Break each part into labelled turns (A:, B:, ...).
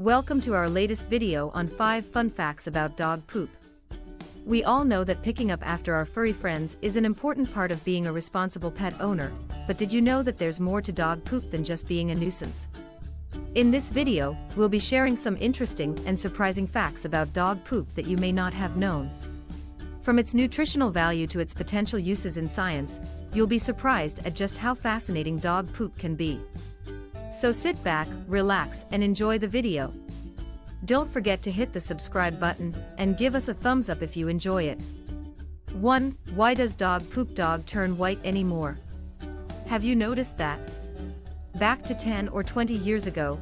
A: Welcome to our latest video on 5 fun facts about dog poop. We all know that picking up after our furry friends is an important part of being a responsible pet owner, but did you know that there's more to dog poop than just being a nuisance? In this video, we'll be sharing some interesting and surprising facts about dog poop that you may not have known. From its nutritional value to its potential uses in science, you'll be surprised at just how fascinating dog poop can be. So sit back, relax, and enjoy the video. Don't forget to hit the subscribe button and give us a thumbs up if you enjoy it. 1. Why does dog poop turn white anymore? Have you noticed that? Back to 10 or 20 years ago,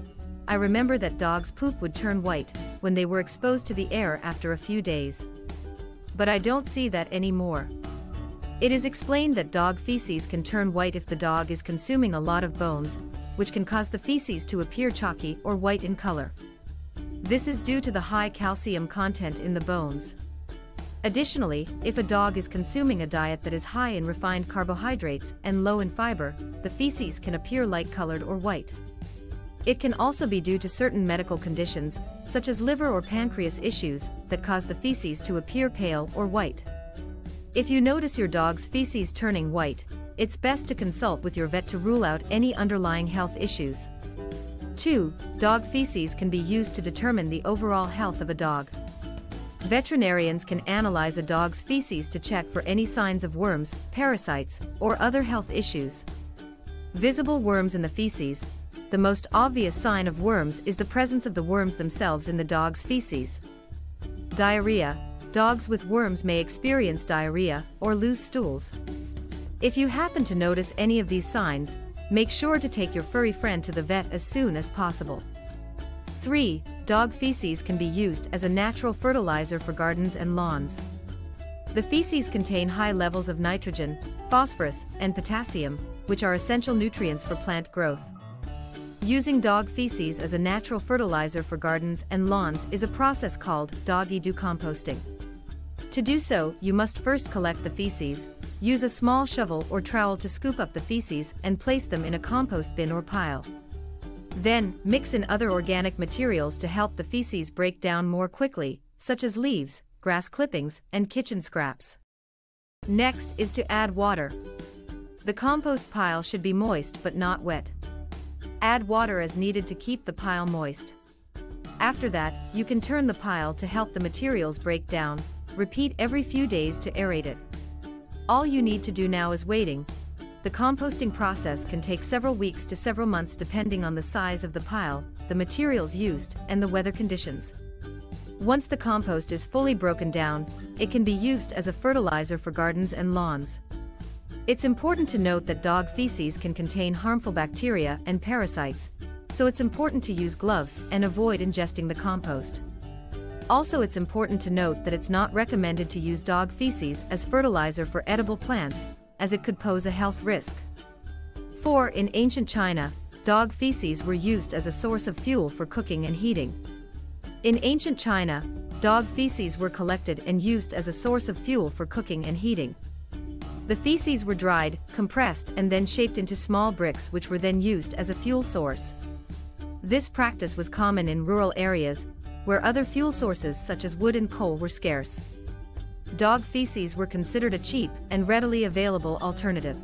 A: I remember that dogs' poop would turn white when they were exposed to the air after a few days. But I don't see that anymore. It is explained that dog feces can turn white if the dog is consuming a lot of bones, which can cause the feces to appear chalky or white in color. This is due to the high calcium content in the bones. Additionally, if a dog is consuming a diet that is high in refined carbohydrates and low in fiber, the feces can appear light-colored or white. It can also be due to certain medical conditions, such as liver or pancreas issues, that cause the feces to appear pale or white. If you notice your dog's feces turning white, it's best to consult with your vet to rule out any underlying health issues. 2. Dog feces can be used to determine the overall health of a dog. Veterinarians can analyze a dog's feces to check for any signs of worms, parasites, or other health issues. Visible worms in the feces. The most obvious sign of worms is the presence of the worms themselves in the dog's feces. Diarrhea. Dogs with worms may experience diarrhea or lose stools. If you happen to notice any of these signs, make sure to take your furry friend to the vet as soon as possible. 3. Dog feces can be used as a natural fertilizer for gardens and lawns. The feces contain high levels of nitrogen, phosphorus, and potassium, which are essential nutrients for plant growth. Using dog feces as a natural fertilizer for gardens and lawns is a process called doggy-do composting. To do so, you must first collect the feces, use a small shovel or trowel to scoop up the feces and place them in a compost bin or pile. Then, mix in other organic materials to help the feces break down more quickly, such as leaves, grass clippings, and kitchen scraps. Next is to add water. The compost pile should be moist but not wet. Add water as needed to keep the pile moist. After that, you can turn the pile to help the materials break down. Repeat every few days to aerate it. All you need to do now is waiting. The composting process can take several weeks to several months depending on the size of the pile, the materials used, and the weather conditions. Once the compost is fully broken down, it can be used as a fertilizer for gardens and lawns. It's important to note that dog feces can contain harmful bacteria and parasites, so it's important to use gloves and avoid ingesting the compost. Also, it's important to note that it's not recommended to use dog feces as fertilizer for edible plants, as it could pose a health risk. 4. In ancient China, dog feces were used as a source of fuel for cooking and heating. In ancient China, dog feces were collected and used as a source of fuel for cooking and heating. The feces were dried, compressed, and then shaped into small bricks which were then used as a fuel source. This practice was common in rural areas, where other fuel sources such as wood and coal were scarce. Dog feces were considered a cheap and readily available alternative.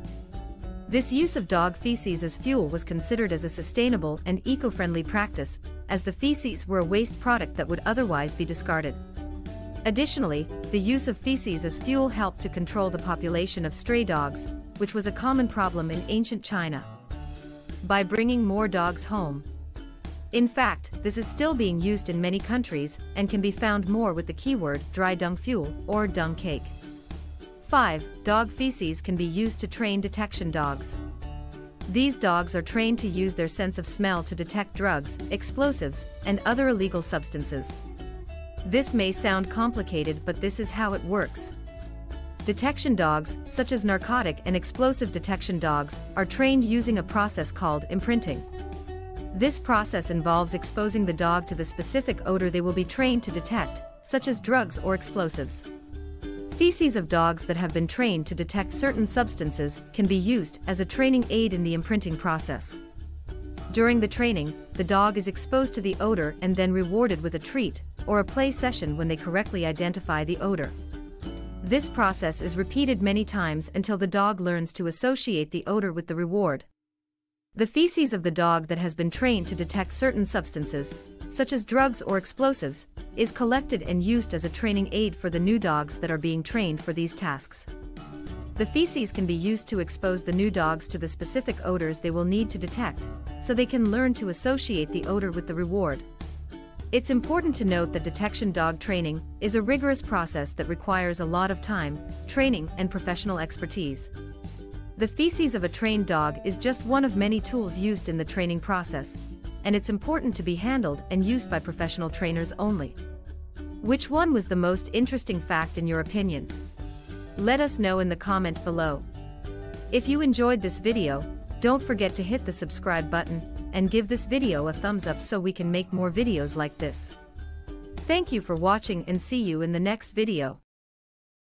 A: This use of dog feces as fuel was considered as a sustainable and eco-friendly practice, as the feces were a waste product that would otherwise be discarded. Additionally, the use of feces as fuel helped to control the population of stray dogs, which was a common problem in ancient China. By bringing more dogs home. In fact, this is still being used in many countries and can be found more with the keyword dry dung fuel or dung cake. 5. Dog feces can be used to train detection dogs. These dogs are trained to use their sense of smell to detect drugs, explosives, and other illegal substances. This may sound complicated, but this is how it works. Detection dogs, such as narcotic and explosive detection dogs, are trained using a process called imprinting. This process involves exposing the dog to the specific odor they will be trained to detect, such as drugs or explosives. Feces of dogs that have been trained to detect certain substances can be used as a training aid in the imprinting process. During the training, the dog is exposed to the odor and then rewarded with a treat, or a play session when they correctly identify the odor. This process is repeated many times until the dog learns to associate the odor with the reward. The feces of the dog that has been trained to detect certain substances, such as drugs or explosives, is collected and used as a training aid for the new dogs that are being trained for these tasks. The feces can be used to expose the new dogs to the specific odors they will need to detect, so they can learn to associate the odor with the reward. It's important to note that detection dog training is a rigorous process that requires a lot of time, training, and professional expertise. The feces of a trained dog is just one of many tools used in the training process, and it's important to be handled and used by professional trainers only. Which one was the most interesting fact in your opinion? Let us know in the comment below. If you enjoyed this video, don't forget to hit the subscribe button and give this video a thumbs up so we can make more videos like this. Thank you for watching and see you in the next video.